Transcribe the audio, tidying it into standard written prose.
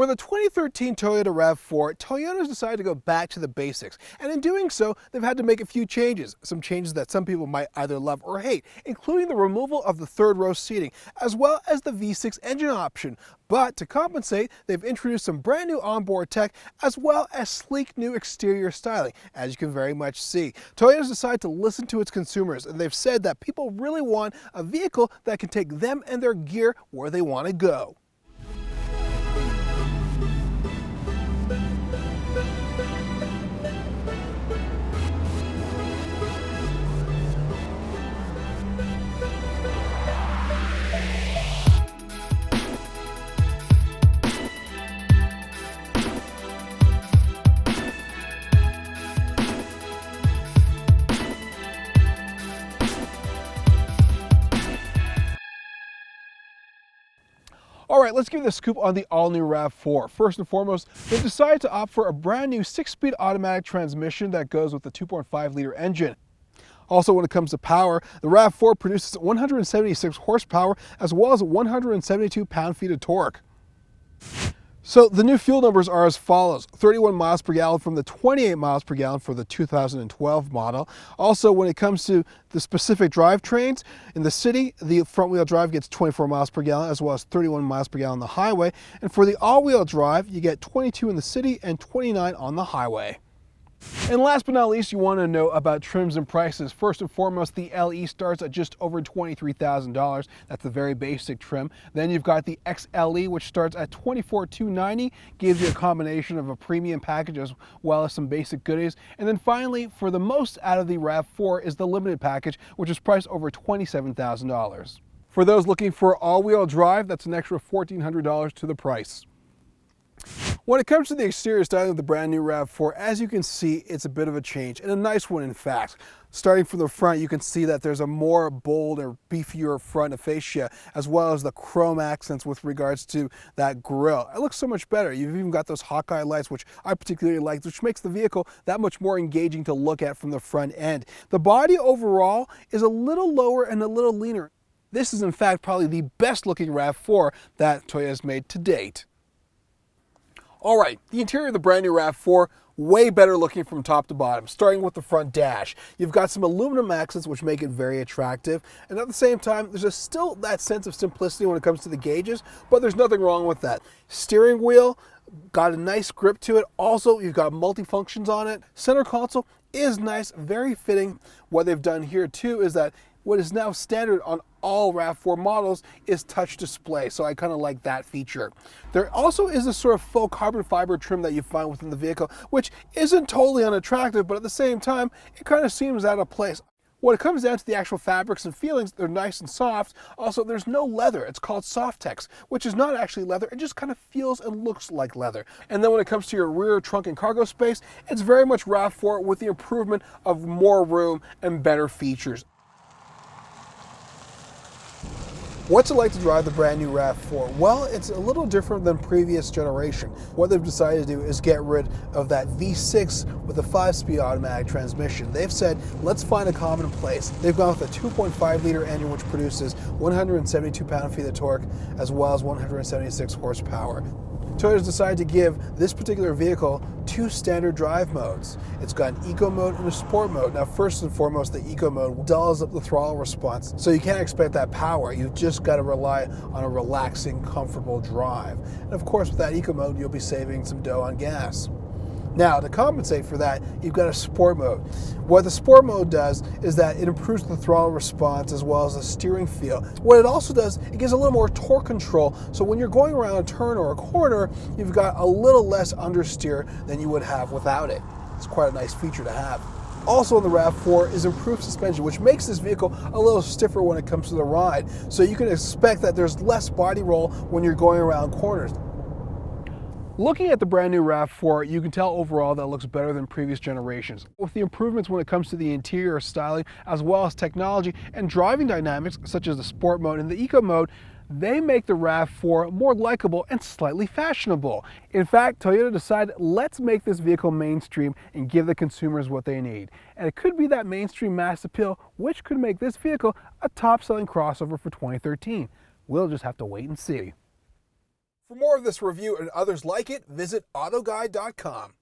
For the 2013 Toyota RAV4, Toyota's decided to go back to the basics, and in doing so, they've had to make a few changes. Some changes that some people might either love or hate, including the removal of the third row seating, as well as the V6 engine option. But to compensate, they've introduced some brand new onboard tech, as well as sleek new exterior styling, as you can very much see. Toyota's decided to listen to its consumers, and they've said that people really want a vehicle that can take them and their gear where they want to go. All right, let's give you the scoop on the all-new RAV4. First and foremost, they've decided to opt for a brand new 6-speed automatic transmission that goes with the 2.5-liter engine. Also, when it comes to power, the RAV4 produces 176 horsepower as well as 172 pound-feet of torque. So the new fuel numbers are as follows: 31 miles per gallon from the 28 miles per gallon for the 2012 model. Also, when it comes to the specific drivetrains, in the city, the front-wheel drive gets 24 miles per gallon as well as 31 miles per gallon on the highway. And for the all-wheel drive, you get 22 in the city and 29 on the highway. And last but not least, you want to know about trims and prices. First and foremost, the LE starts at just over $23,000. That's the very basic trim. Then you've got the XLE, which starts at $24,290, gives you a combination of a premium package as well as some basic goodies. And then finally, for the most out of the RAV4 is the limited package, which is priced over $27,000. For those looking for all-wheel drive, that's an extra $1,400 to the price. When it comes to the exterior styling of the brand new RAV4, as you can see, it's a bit of a change, and a nice one in fact. Starting from the front, you can see that there's a more bold or beefier front fascia, as well as the chrome accents with regards to that grille. It looks so much better. You've even got those Hawkeye lights, which I particularly like, which makes the vehicle that much more engaging to look at from the front end. The body overall is a little lower and a little leaner. This is in fact probably the best looking RAV4 that Toyota has made to date. All right, the interior of the brand new RAV4, way better looking from top to bottom, starting with the front dash. You've got some aluminum accents which make it very attractive, and at the same time, there's still that sense of simplicity when it comes to the gauges, but there's nothing wrong with that. Steering wheel, got a nice grip to it. Also, you've got multi-functions on it. Center console is nice, very fitting. What they've done here too is that what is now standard on all RAV4 models is touch display, so I kind of like that feature. There also is a sort of faux carbon fiber trim that you find within the vehicle, which isn't totally unattractive, but at the same time, it kind of seems out of place. When it comes down to the actual fabrics and feelings, they're nice and soft. Also, there's no leather. It's called Softex, which is not actually leather. It just kind of feels and looks like leather. And then when it comes to your rear trunk and cargo space, it's very much RAV4 with the improvement of more room and better features. What's it like to drive the brand new RAV4? Well, it's a little different than previous generation. What they've decided to do is get rid of that V6 with a 5-speed automatic transmission. They've said, let's find a common place. They've gone with a 2.5-liter engine which produces 172 pound-feet of torque as well as 176 horsepower. Toyota's decided to give this particular vehicle 2 standard drive modes. It's got an eco mode and a sport mode. Now, first and foremost, the eco mode dulls up the throttle response, so you can't expect that power. You've just got to rely on a relaxing, comfortable drive. And of course, with that eco mode, you'll be saving some dough on gas. Now, to compensate for that, you've got a sport mode. What the sport mode does is that it improves the throttle response as well as the steering feel. What it also does, it gives a little more torque control, so when you're going around a turn or a corner, you've got a little less understeer than you would have without it. It's quite a nice feature to have. Also in the RAV4 is improved suspension, which makes this vehicle a little stiffer when it comes to the ride. So you can expect that there's less body roll when you're going around corners. Looking at the brand new RAV4, you can tell overall that it looks better than previous generations. With the improvements when it comes to the interior styling, as well as technology and driving dynamics, such as the sport mode and the eco mode, they make the RAV4 more likable and slightly fashionable. In fact, Toyota decided, let's make this vehicle mainstream and give the consumers what they need. And it could be that mainstream mass appeal, which could make this vehicle a top-selling crossover for 2013. We'll just have to wait and see. For more of this review and others like it, visit AutoGuide.com.